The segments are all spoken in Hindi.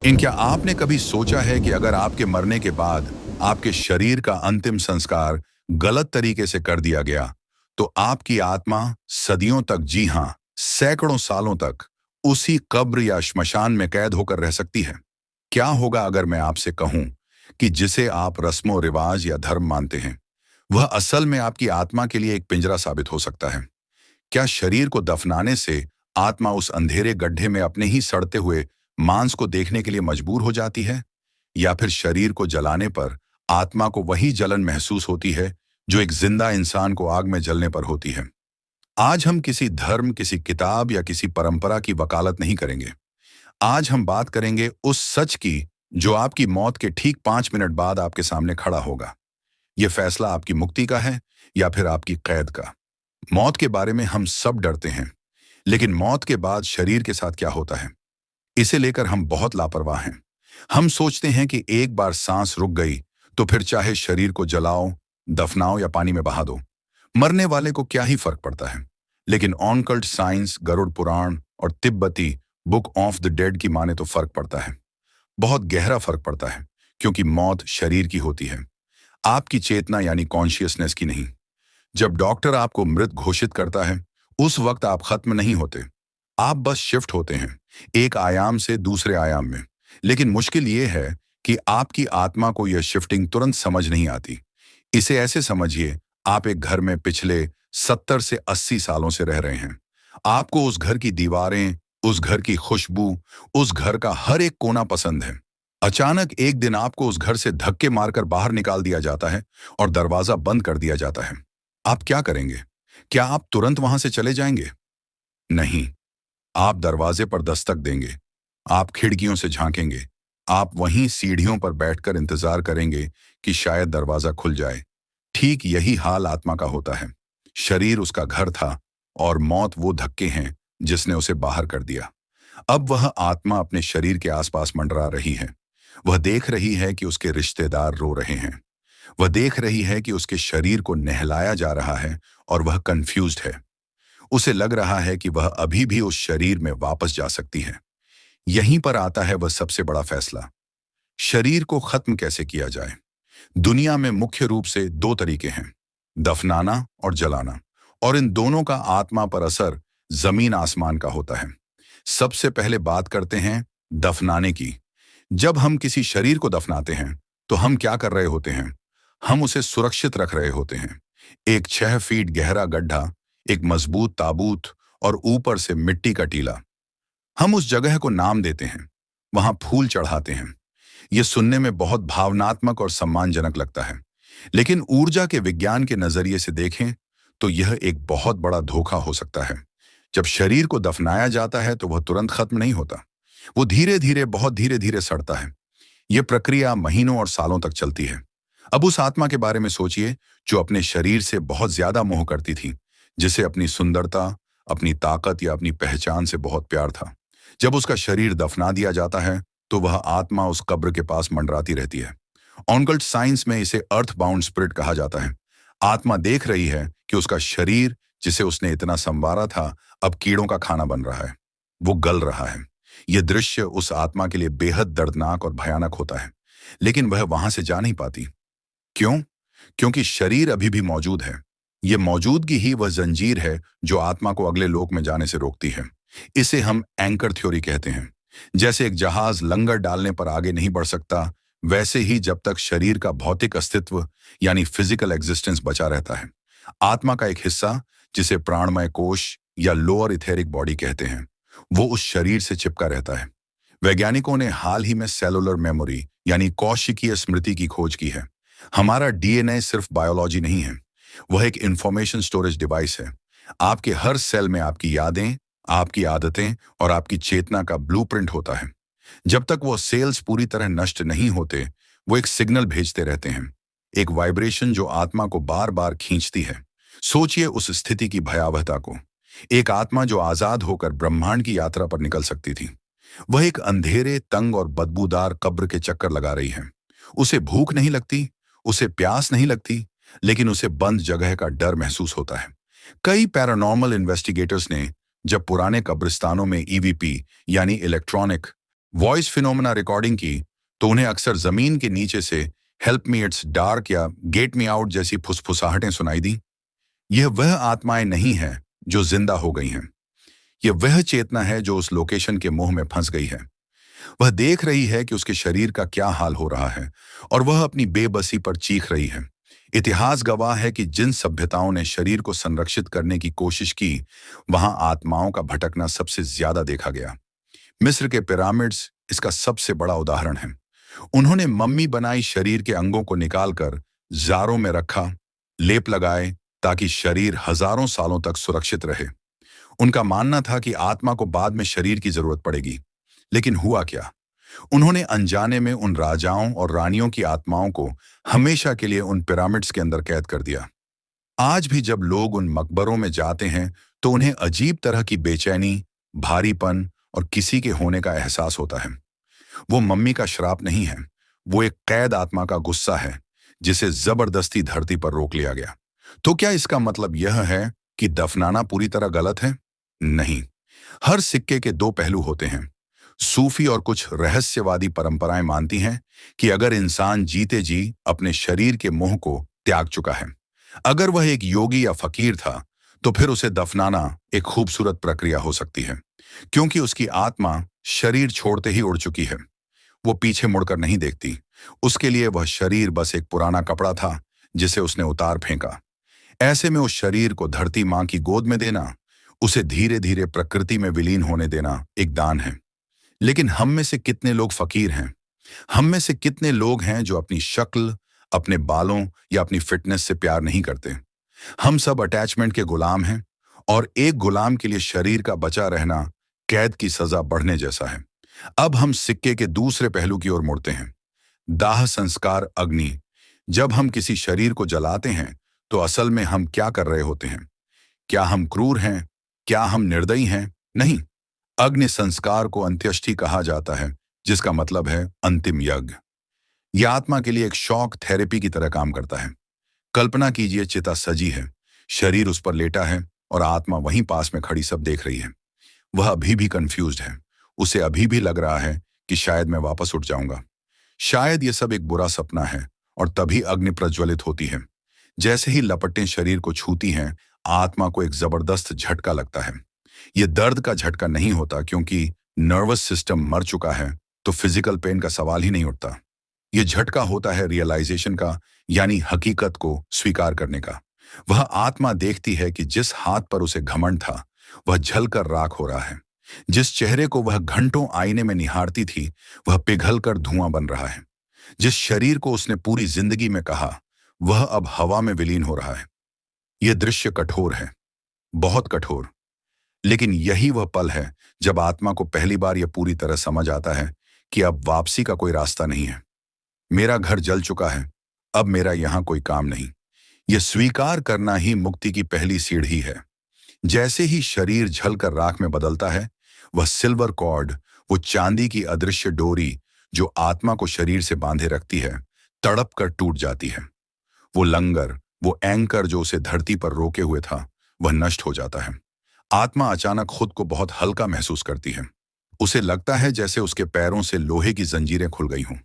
क्या आपने कभी सोचा है कि अगर आपके मरने के बाद आपके शरीर का अंतिम संस्कार गलत तरीके से कर दिया गया, तो आपकी आत्मा सदियों तक, जी हाँ, सैकड़ों सालों तक उसी कब्र या श्मशान में कैद होकर रह सकती है? क्या होगा अगर मैं आपसे कहूं कि जिसे आप रस्मों रिवाज या धर्म मानते हैं, वह असल में आपकी आत्मा के लिए एक पिंजरा साबित हो सकता है? क्या शरीर को दफनाने से आत्मा उस अंधेरे गड्ढे में अपने ही सड़ते हुए मांस को देखने के लिए मजबूर हो जाती है, या फिर शरीर को जलाने पर आत्मा को वही जलन महसूस होती है जो एक जिंदा इंसान को आग में जलने पर होती है? आज हम किसी धर्म, किसी किताब या किसी परंपरा की वकालत नहीं करेंगे। आज हम बात करेंगे उस सच की जो आपकी मौत के ठीक 5 मिनट बाद आपके सामने खड़ा होगा। यह फैसला आपकी मुक्ति का है या फिर आपकी कैद का। मौत के बारे में हम सब डरते हैं, लेकिन मौत के बाद शरीर के साथ क्या होता है, इसे लेकर हम बहुत लापरवाह हैं। हम सोचते हैं कि एक बार सांस रुक गई तो फिर चाहे शरीर को जलाओ, दफनाओ या पानी में बहा दो, मरने वाले को क्या ही फर्क पड़ता है। लेकिन ऑनकल्ट साइंस, गरुड़ पुराण और तिब्बती बुक ऑफ द डेड की माने तो फर्क पड़ता है। बहुत गहरा फर्क पड़ता है, क्योंकि मौत शरीर की होती है, आपकी चेतना यानी कॉन्शियसनेस की नहीं। जब डॉक्टर आपको मृत घोषित करता है, उस वक्त आप खत्म नहीं होते, आप बस शिफ्ट होते हैं एक आयाम से दूसरे आयाम में। लेकिन मुश्किल यह है कि आपकी आत्मा को यह शिफ्टिंग तुरंत समझ नहीं आती। इसे ऐसे समझिए, आप एक घर में पिछले 70 से 80 सालों से रह रहे हैं। आपको उस घर की दीवारें, उस घर की खुशबू, उस घर का हर एक कोना पसंद है। अचानक एक दिन आपको उस घर से धक्के मारकर बाहर निकाल दिया जाता है और दरवाजा बंद कर दिया जाता है। आप क्या करेंगे? क्या आप तुरंत वहां से चले जाएंगे? नहीं, आप दरवाजे पर दस्तक देंगे, आप खिड़कियों से झांकेंगे, आप वहीं सीढ़ियों पर बैठकर इंतजार करेंगे कि शायद दरवाजा खुल जाए। ठीक यही हाल आत्मा का होता है। शरीर उसका घर था और मौत वो धक्के हैं जिसने उसे बाहर कर दिया। अब वह आत्मा अपने शरीर के आसपास मंडरा रही है। वह देख रही है कि उसके रिश्तेदार रो रहे हैं। वह देख रही है कि उसके शरीर को नहलाया जा रहा है और वह कंफ्यूज्ड है। उसे लग रहा है कि वह अभी भी उस शरीर में वापस जा सकती है। यहीं पर आता है वह सबसे बड़ा फैसला। शरीर को खत्म कैसे किया जाए? दुनिया में मुख्य रूप से दो तरीके हैं, दफनाना और जलाना, और इन दोनों का आत्मा पर असर जमीन आसमान का होता है। सबसे पहले बात करते हैं दफनाने की। जब हम किसी शरीर को दफनाते हैं, तो हम क्या कर रहे होते हैं? हम उसे सुरक्षित रख रहे होते हैं। एक 6 फीट गहरा गड्ढा, एक मजबूत ताबूत और ऊपर से मिट्टी का टीला। हम उस जगह को नाम देते हैं, वहां फूल चढ़ाते हैं। यह सुनने में बहुत भावनात्मक और सम्मानजनक लगता है, लेकिन ऊर्जा के विज्ञान के नजरिए से देखें तो यह एक बहुत बड़ा धोखा हो सकता है। जब शरीर को दफनाया जाता है तो वह तुरंत खत्म नहीं होता। वो धीरे धीरे, बहुत धीरे धीरे सड़ता है। यह प्रक्रिया महीनों और सालों तक चलती है। अब उस आत्मा के बारे में सोचिए जो अपने शरीर से बहुत ज्यादा मोह करती थी, जिसे अपनी सुंदरता, अपनी ताकत या अपनी पहचान से बहुत प्यार था। जब उसका शरीर दफना दिया जाता है, तो वह आत्मा उस कब्र के पास मंडराती रहती है। ऑनकल्ट साइंस में इसे अर्थ बाउंड स्पिरिट कहा जाता है। आत्मा देख रही है कि उसका शरीर, जिसे उसने इतना संवारा था, अब कीड़ों का खाना बन रहा है। वो गल रहा है। यह दृश्य उस आत्मा के लिए बेहद दर्दनाक और भयानक होता है, लेकिन वह वहां से जा नहीं पाती। क्यों? क्योंकि शरीर अभी भी मौजूद है। ये मौजूदगी ही वह जंजीर है जो आत्मा को अगले लोक में जाने से रोकती है। इसे हम एंकर थ्योरी कहते हैं। जैसे एक जहाज लंगर डालने पर आगे नहीं बढ़ सकता, वैसे ही जब तक शरीर का भौतिक अस्तित्व यानी फिजिकल एग्जिस्टेंस बचा रहता है, आत्मा का एक हिस्सा, जिसे प्राणमय कोश या लोअर इथेरिक बॉडी कहते हैं, वो उस शरीर से चिपका रहता है। वैज्ञानिकों ने हाल ही में सेलुलर मेमोरी यानी कोशिकीय स्मृति की खोज की है। हमारा डीएनए सिर्फ बायोलॉजी नहीं है, वह एक इंफॉर्मेशन स्टोरेज डिवाइस है। आपके हर सेल में आपकी यादें, आपकी आदतें और आपकी चेतना का ब्लूप्रिंट होता है। जब तक वो सेल्स पूरी तरह नष्ट नहीं होते, वो एक सिग्नल भेजते रहते हैं, एक वाइब्रेशन जो आत्मा को बार बार खींचती है। सोचिए उस स्थिति की भयावहता को। एक आत्मा जो आजाद होकर ब्रह्मांड की यात्रा पर निकल सकती थी, वह एक अंधेरे, तंग और बदबूदार कब्र के चक्कर लगा रही है। उसे भूख नहीं लगती, उसे प्यास नहीं लगती, लेकिन उसे बंद जगह का डर महसूस होता है। कई पैरानॉर्मल इन्वेस्टिगेटर्स ने जब पुराने कब्रिस्तानों में ईवीपी यानी इलेक्ट्रॉनिक वॉइस फिनोमेना रिकॉर्डिंग की तो उन्हें अक्सर जमीन के नीचे से हेल्प मी इट्स डार्क या गेट मी आउट जैसी फुसफुसाहटें सुनाई दी। यह वह आत्माएं नहीं हैं जो जिंदा हो गई हैं। यह वह चेतना है जो उस लोकेशन के मुंह में फंस गई है। वह देख रही है कि उसके शरीर का क्या हाल हो रहा है और वह अपनी बेबसी पर चीख रही है। इतिहास गवाह है कि जिन सभ्यताओं ने शरीर को संरक्षित करने की कोशिश की, वहां आत्माओं का भटकना सबसे ज्यादा देखा गया। मिस्र के पिरामिड्स इसका सबसे बड़ा उदाहरण है। उन्होंने मम्मी बनाई शरीर के अंगों को निकालकर जारों में रखा, लेप लगाए ताकि शरीर हजारों सालों तक सुरक्षित रहे। उनका मानना था कि आत्मा को बाद में शरीर की जरूरत पड़ेगी। लेकिन हुआ क्या? उन्होंने अनजाने में उन राजाओं और रानियों की आत्माओं को हमेशा के लिए उन पिरामिड्स के अंदर कैद कर दिया। आज भी जब लोग उन मकबरों में जाते हैं तो उन्हें अजीब तरह की बेचैनी, भारीपन और किसी के होने का एहसास होता है। वो मम्मी का श्राप नहीं है, वो एक कैद आत्मा का गुस्सा है जिसे जबरदस्ती धरती पर रोक लिया गया। तो क्या इसका मतलब यह है कि दफनाना पूरी तरह गलत है? नहीं। हर सिक्के के दो पहलू होते हैं। सूफी और कुछ रहस्यवादी परंपराएं मानती हैं कि अगर इंसान जीते जी अपने शरीर के मोह को त्याग चुका है, अगर वह एक योगी या फकीर था, तो फिर उसे दफनाना एक खूबसूरत प्रक्रिया हो सकती है, क्योंकि उसकी आत्मा शरीर छोड़ते ही उड़ चुकी है। वो पीछे मुड़कर नहीं देखती। उसके लिए वह शरीर बस एक पुराना कपड़ा था जिसे उसने उतार फेंका। ऐसे में उस शरीर को धरती मां की गोद में देना, उसे धीरे धीरे प्रकृति में विलीन होने देना एक दान है। लेकिन हम में से कितने लोग फकीर हैं? हम में से कितने लोग हैं जो अपनी शक्ल, अपने बालों या अपनी फिटनेस से प्यार नहीं करते? हम सब अटैचमेंट के गुलाम हैं, और एक गुलाम के लिए शरीर का बचा रहना कैद की सजा बढ़ने जैसा है। अब हम सिक्के के दूसरे पहलू की ओर मुड़ते हैं। दाह संस्कार अग्नि। जब हम किसी शरीर को जलाते हैं तो असल में हम क्या कर रहे होते हैं? क्या हम क्रूर हैं? क्या हम निर्दयी हैं? नहीं। अग्नि संस्कार को अंत्येष्टि कहा जाता है, जिसका मतलब है अंतिम यज्ञ। यह आत्मा के लिए एक शॉक थेरेपी की तरह काम करता है। कल्पना कीजिए, चिता सजी है, शरीर उस पर लेटा है और आत्मा वहीं पास में खड़ी सब देख रही है। वह अभी भी कंफ्यूज्ड है। उसे अभी भी लग रहा है कि शायद मैं वापस उठ जाऊंगा, शायद यह सब एक बुरा सपना है। और तभी अग्नि प्रज्वलित होती है। जैसे ही लपटें शरीर को छूती हैं, आत्मा को एक जबरदस्त झटका लगता है। यह दर्द का झटका नहीं होता, क्योंकि नर्वस सिस्टम मर चुका है तो फिजिकल पेन का सवाल ही नहीं उठता। यह झटका होता है रियलाइजेशन का, यानी हकीकत को स्वीकार करने का। वह आत्मा देखती है कि जिस हाथ पर उसे घमंड था वह जलकर राख हो रहा है। जिस चेहरे को वह घंटों आईने में निहारती थी वह पिघलकर धुआं बन रहा है। जिस शरीर को उसने पूरी जिंदगी में कहा, वह अब हवा में विलीन हो रहा है। यह दृश्य कठोर है, बहुत कठोर। लेकिन यही वह पल है जब आत्मा को पहली बार यह पूरी तरह समझ आता है कि अब वापसी का कोई रास्ता नहीं है। मेरा घर जल चुका है, अब मेरा यहां कोई काम नहीं। यह स्वीकार करना ही मुक्ति की पहली सीढ़ी है। जैसे ही शरीर जलकर राख में बदलता है, वह सिल्वर कॉर्ड, वो चांदी की अदृश्य डोरी जो आत्मा को शरीर से बांधे रखती है, तड़प कर टूट जाती है। वो लंगर, वो एंकर जो उसे धरती पर रोके हुए था, वह नष्ट हो जाता है। आत्मा अचानक खुद को बहुत हल्का महसूस करती है। उसे लगता है जैसे उसके पैरों से लोहे की जंजीरें खुल गई हों।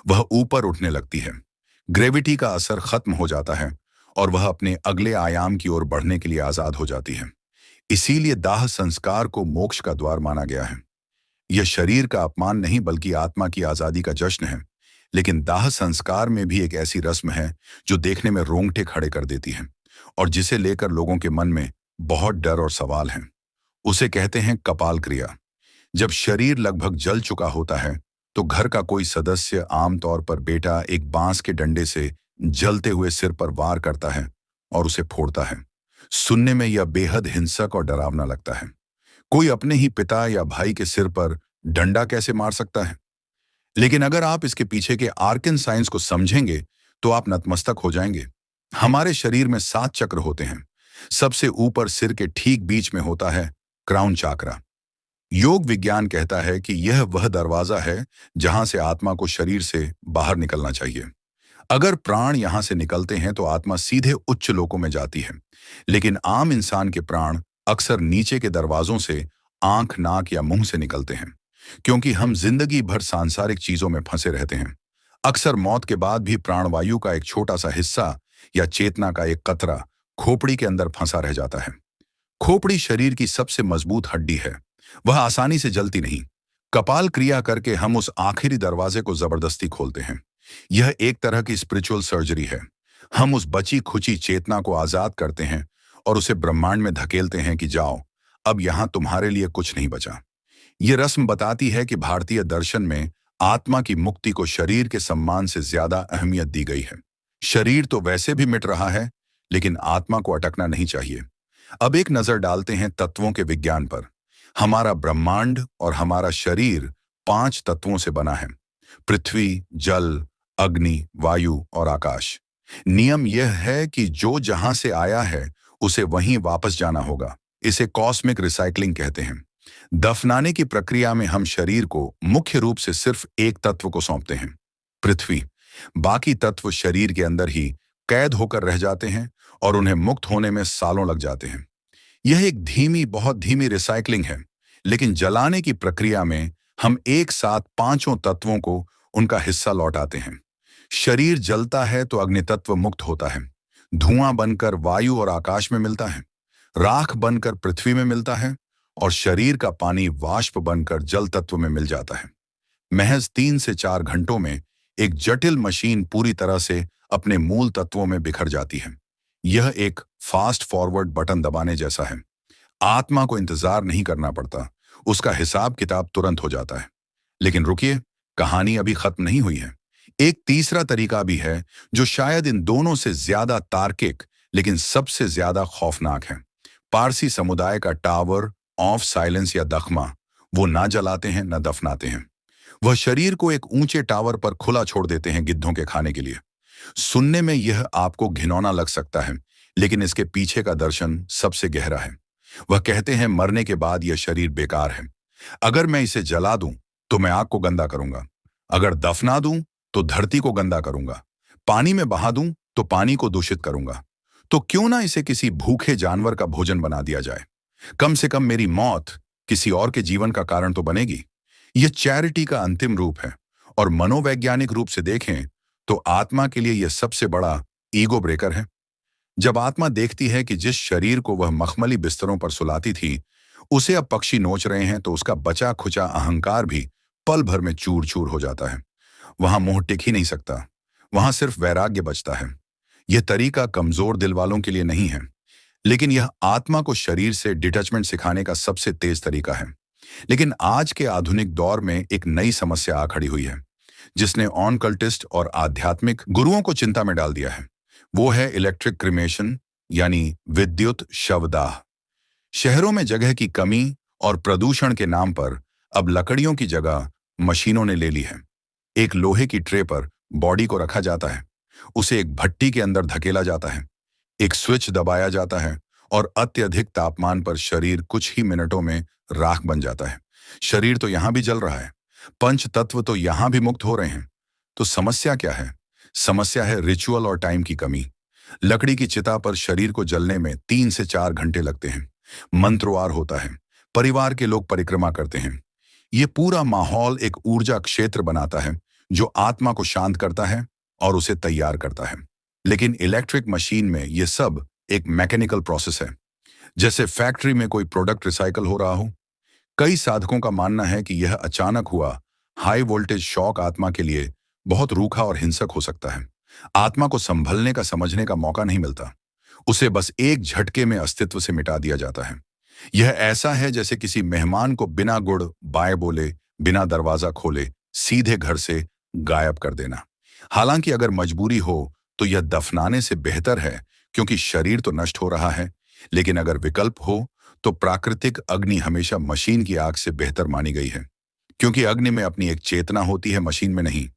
वह ऊपर उठने लगती है। ग्रेविटी का असर खत्म हो जाता है और वह अपने अगले आयाम की ओर बढ़ने के लिए आजाद हो जाती है। इसीलिए दाह संस्कार को मोक्ष का द्वार माना गया है। यह शरीर का अपमान नहीं, बल्कि आत्मा की आजादी का जश्न है। लेकिन दाह संस्कार में भी एक ऐसी रस्म है जो देखने में रोंगटे खड़े कर देती है और जिसे लेकर लोगों के मन में बहुत डर और सवाल हैं। उसे कहते हैं कपाल क्रिया। जब शरीर लगभग जल चुका होता है तो घर का कोई सदस्य, आमतौर पर बेटा, एक बांस के डंडे से जलते हुए सिर पर वार करता है और उसे फोड़ता है। सुनने में यह बेहद हिंसक और डरावना लगता है। कोई अपने ही पिता या भाई के सिर पर डंडा कैसे मार सकता है? लेकिन अगर आप इसके पीछे के आर्कन साइंस को समझेंगे तो आप नतमस्तक हो जाएंगे। हमारे शरीर में 7 चक्र होते हैं। सबसे ऊपर सिर के ठीक बीच में होता है क्राउन चाक्रा। योग विज्ञान कहता है कि यह वह दरवाजा है जहां से आत्मा को शरीर से बाहर निकलना चाहिए। अगर प्राण यहां से निकलते हैं तो आत्मा सीधे उच्च लोकों में जाती है। लेकिन आम इंसान के प्राण अक्सर नीचे के दरवाजों से, आंख, नाक या मुंह से निकलते हैं। क्योंकि हम जिंदगी भर सांसारिक चीजों में फंसे रहते हैं। अक्सर मौत के बाद भी प्राणवायु का एक छोटा सा हिस्सा या चेतना का एक कतरा खोपड़ी के अंदर फंसा रह जाता है। खोपड़ी शरीर की सबसे मजबूत हड्डी है। वह आसानी से जलती नहीं। कपाल क्रिया करके हम उस आखिरी दरवाजे को जबरदस्ती खोलते हैं। यह एक तरह की स्पिरिचुअल सर्जरी है। हम उस बची खुची चेतना को आजाद करते हैं और उसे ब्रह्मांड में धकेलते हैं कि जाओ, अब यहां तुम्हारे लिए कुछ नहीं बचा। ये रस्म बताती है कि भारतीय दर्शन में आत्मा की मुक्ति को शरीर के सम्मान से ज्यादा अहमियत दी गई है। शरीर तो वैसे भी मिट रहा है, लेकिन आत्मा को अटकना नहीं चाहिए। अब एक नजर डालते हैं तत्वों के विज्ञान पर। हमारा ब्रह्मांड और हमारा शरीर 5 तत्वों से बना है। पृथ्वी, जल, अग्नि, वायु और आकाश। नियम यह है कि जो जहां से आया है उसे वहीं वापस जाना होगा। इसे कॉस्मिक रिसाइकलिंग कहते हैं। दफनाने की प्रक्रिया में हम शरीर को मुख्य रूप से सिर्फ एक तत्व को सौंपते हैं, पृथ्वी। बाकी तत्व शरीर के अंदर ही कैद होकर रह जाते हैं और उन्हें मुक्त होने में सालों लग जाते हैं। यह एक धीमी, बहुत धीमी रिसाइकलिंग है, लेकिन जलाने की प्रक्रिया में हम एक साथ पांचों तत्वों को उनका हिस्सा लौटाते हैं। शरीर जलता है तो अग्नि तत्व मुक्त होता है, धुआं बनकर वायु और आकाश में मिलता है, राख बनकर पृथ्वी में मिलता है और शरीर का पानी वाष्प बनकर जल तत्व में मिल जाता है। महज 3 से 4 घंटों में एक जटिल मशीन पूरी तरह से अपने मूल तत्वों में बिखर जाती है। यह एक फास्ट फॉरवर्ड बटन दबाने जैसा है। आत्मा को इंतजार नहीं करना पड़ता, उसका हिसाब किताब तुरंत हो जाता है। लेकिन रुकिए, कहानी अभी खत्म नहीं हुई है। एक तीसरा तरीका भी है जो शायद इन दोनों से ज्यादा तार्किक लेकिन सबसे ज्यादा खौफनाक है। पारसी समुदाय का टावर ऑफ साइलेंस या दखमा। वो ना जलाते हैं न दफनाते हैं। वह शरीर को एक ऊंचे टावर पर खुला छोड़ देते हैं गिद्धों के खाने के लिए। सुनने में यह आपको घिनौना लग सकता है, लेकिन इसके पीछे का दर्शन सबसे गहरा है। वह कहते हैं मरने के बाद यह शरीर बेकार है। अगर मैं इसे जला दूं तो मैं आग को गंदा करूंगा, अगर दफना दूं तो धरती को गंदा करूंगा, पानी में बहा दूं तो पानी को दूषित करूंगा। तो क्यों ना इसे किसी भूखे जानवर का भोजन बना दिया जाए। कम से कम मेरी मौत किसी और के जीवन का कारण तो बनेगी। यह चैरिटी का अंतिम रूप है और मनोवैज्ञानिक रूप से देखें तो आत्मा के लिए यह सबसे बड़ा ईगो ब्रेकर है। जब आत्मा देखती है कि जिस शरीर को वह मखमली बिस्तरों पर सुलाती थी उसे अब पक्षी नोच रहे हैं, तो उसका बचा खुचा अहंकार भी पल भर में चूर चूर हो जाता है। वहां मोह टिक ही नहीं सकता, वहां सिर्फ वैराग्य बचता है। यह तरीका कमजोर दिल वालों के लिए नहीं है, लेकिन यह आत्मा को शरीर से डिटैचमेंट सिखाने का सबसे तेज तरीका है। लेकिन आज के आधुनिक दौर में एक नई समस्या आ खड़ी हुई है, जिसने ऑनकल्टिस्ट और आध्यात्मिक गुरुओं को चिंता में डाल दिया है। वो है इलेक्ट्रिक क्रिमेशन, यानी विद्युत शवदाह। शहरों में जगह की कमी और प्रदूषण के नाम पर अब लकड़ियों की जगह मशीनों ने ले ली है। एक लोहे की ट्रे पर बॉडी को रखा जाता है, उसे एक भट्टी के अंदर धकेला जाता है, एक स्विच दबाया जाता है और अत्यधिक तापमान पर शरीर कुछ ही मिनटों में राख बन जाता है। शरीर तो यहां भी जल रहा है, पंच तत्व तो यहां भी मुक्त हो रहे हैं। तो समस्या क्या है? समस्या है रिचुअल और टाइम की कमी। लकड़ी की चिता पर शरीर को जलने में 3 से 4 घंटे लगते हैं। मंत्रवार होता है, परिवार के लोग परिक्रमा करते हैं। ये पूरा माहौल एक ऊर्जा क्षेत्र बनाता है जो आत्मा को शांत करता है और उसे तैयार करता है। लेकिन इलेक्ट्रिक मशीन में यह सब एक मैकेनिकल प्रोसेस है, जैसे फैक्ट्री में कोई प्रोडक्ट रिसाइकल हो रहा हो। कई साधकों का मानना है कि यह अचानक हुआ हाई वोल्टेज शॉक आत्मा के लिए बहुत रूखा और हिंसक हो सकता है। आत्मा को संभलने का, समझने का मौका नहीं मिलता। उसे बस एक झटके में अस्तित्व से मिटा दिया जाता है। यह ऐसा है जैसे किसी मेहमान को बिना गुड़ बाय बोले, बिना दरवाजा खोले सीधे घर से गायब कर देना। हालांकि अगर मजबूरी हो तो यह दफनाने से बेहतर है, क्योंकि शरीर तो नष्ट हो रहा है। लेकिन अगर विकल्प हो तो प्राकृतिक अग्नि हमेशा मशीन की आग से बेहतर मानी गई है, क्योंकि अग्नि में अपनी एक चेतना होती है, मशीन में नहीं।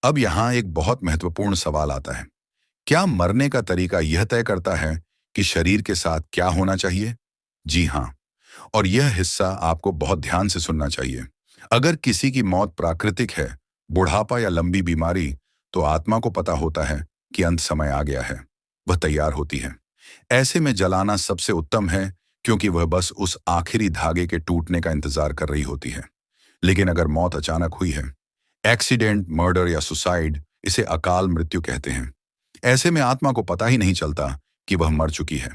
अब यहां एक बहुत महत्वपूर्ण सवाल आता है। क्या मरने का तरीका यह तय करता है कि शरीर के साथ क्या होना चाहिए? जी हां, और यह हिस्सा आपको बहुत ध्यान से सुनना चाहिए। अगर किसी की मौत प्राकृतिक है, बुढ़ापा या लंबी बीमारी, तो आत्मा को पता होता है कि अंत समय आ गया है। वह तैयार होती है। ऐसे में जलाना सबसे उत्तम है, क्योंकि वह बस उस आखिरी धागे के टूटने का इंतजार कर रही होती है। लेकिन अगर मौत अचानक हुई है, एक्सीडेंट, मर्डर या सुसाइड, इसे अकाल मृत्यु कहते हैं। ऐसे में आत्मा को पता ही नहीं चलता कि वह मर चुकी है।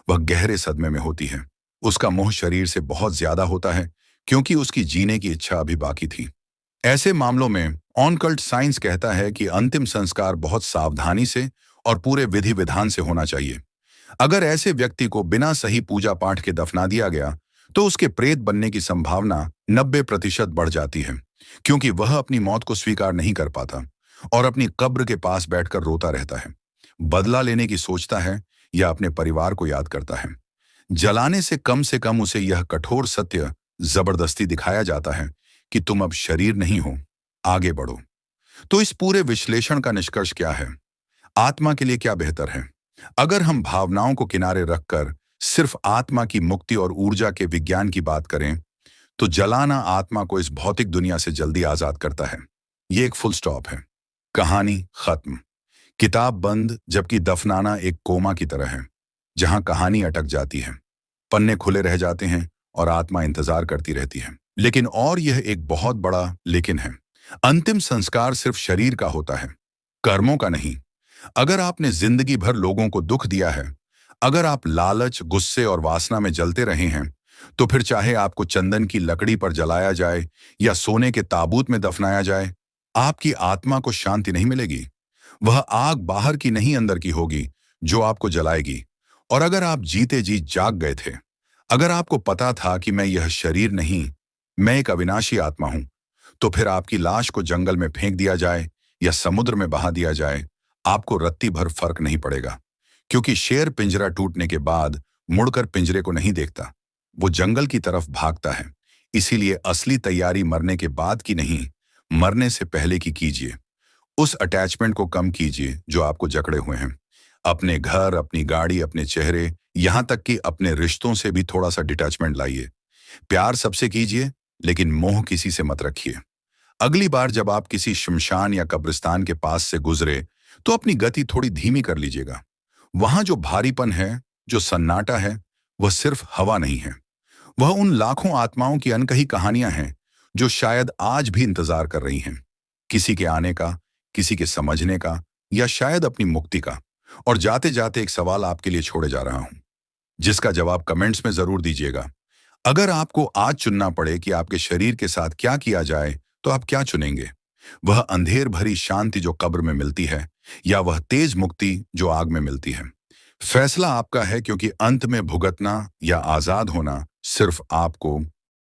वह गहरे सदमे में होती है। उसका मोह शरीर से बहुत ज्यादा होता है, क्योंकि उसकी जीने की इच्छा अभी बाकी थी। ऐसे मामलों में ऑनकल्ट साइंस कहता है कि अंतिम संस्कार बहुत सावधानी से और पूरे विधि विधान से होना चाहिए। अगर ऐसे व्यक्ति को बिना सही पूजा पाठ के दफना दिया गया, तो उसके प्रेत बनने की संभावना 90% बढ़ जाती है, क्योंकि वह अपनी मौत को स्वीकार नहीं कर पाता और अपनी कब्र के पास बैठकर रोता रहता है, बदला लेने की सोचता है या अपने परिवार को याद करता है। जलाने से कम उसे यह कठोर सत्य जबरदस्ती दिखाया जाता है कि तुम अब शरीर नहीं हो, आगे बढ़ो। तो इस पूरे विश्लेषण का निष्कर्ष क्या है? आत्मा के लिए क्या बेहतर है? अगर हम भावनाओं को किनारे रखकर सिर्फ आत्मा की मुक्ति और ऊर्जा के विज्ञान की बात करें, तो जलाना आत्मा को इस भौतिक दुनिया से जल्दी आजाद करता है। ये एक फुल स्टॉप है। कहानी खत्म, किताब बंद, जबकि दफनाना एक कोमा की तरह है, जहां कहानी अटक जाती है, पन्ने खुले रह जाते हैं और आत्मा इंतजार करती रहती है। लेकिन और यह एक बहुत बड़ा लेकिन है, अंतिम संस्कार सिर्फ शरीर का होता है, कर्मों का नहीं। अगर आपने जिंदगी भर लोगों को दुख दिया है, अगर आप लालच, गुस्से और वासना में जलते रहे हैं, तो फिर चाहे आपको चंदन की लकड़ी पर जलाया जाए या सोने के ताबूत में दफनाया जाए, आपकी आत्मा को शांति नहीं मिलेगी। वह आग बाहर की नहीं अंदर की होगी जो आपको जलाएगी। और अगर आप जीते जी जाग गए थे, अगर आपको पता था कि मैं यह शरीर नहीं, मैं एक अविनाशी आत्मा हूं, तो फिर आपकी लाश को जंगल में फेंक दिया जाए या समुद्र में बहा दिया जाए, आपको रत्ती भर फर्क नहीं पड़ेगा। क्योंकि शेर पिंजरा टूटने के बाद मुड़कर पिंजरे को नहीं देखता, वो जंगल की तरफ भागता है। इसीलिए असली तैयारी मरने के बाद की नहीं, मरने से पहले की कीजिए। उस अटैचमेंट को कम कीजिए जो आपको जकड़े हुए हैं। अपने घर, अपनी गाड़ी, अपने चेहरे, यहां तक कि अपने रिश्तों से भी थोड़ा सा डिटैचमेंट लाइए। प्यार सबसे कीजिए, लेकिन मोह किसी से मत रखिए। अगली बार जब आप किसी शमशान या कब्रिस्तान के पास से गुजरे, तो अपनी गति थोड़ी धीमी कर लीजिएगा। वहां जो भारीपन है, जो सन्नाटा है, वह सिर्फ हवा नहीं है। वह उन लाखों आत्माओं की अनकही कहानियां हैं जो शायद आज भी इंतजार कर रही हैं, किसी के आने का, किसी के समझने का, या शायद अपनी मुक्ति का। और जाते जाते एक सवाल आपके लिए छोड़े जा रहा हूं, जिसका जवाब कमेंट्स में जरूर दीजिएगा। अगर आपको आज चुनना पड़े कि आपके शरीर के साथ क्या किया जाए, तो आप क्या चुनेंगे? वह अंधेर भरी शांति जो कब्र में मिलती है, या वह तेज मुक्ति जो आग में मिलती है? फैसला आपका है, क्योंकि अंत में भुगतना या आजाद होना सिर्फ आपको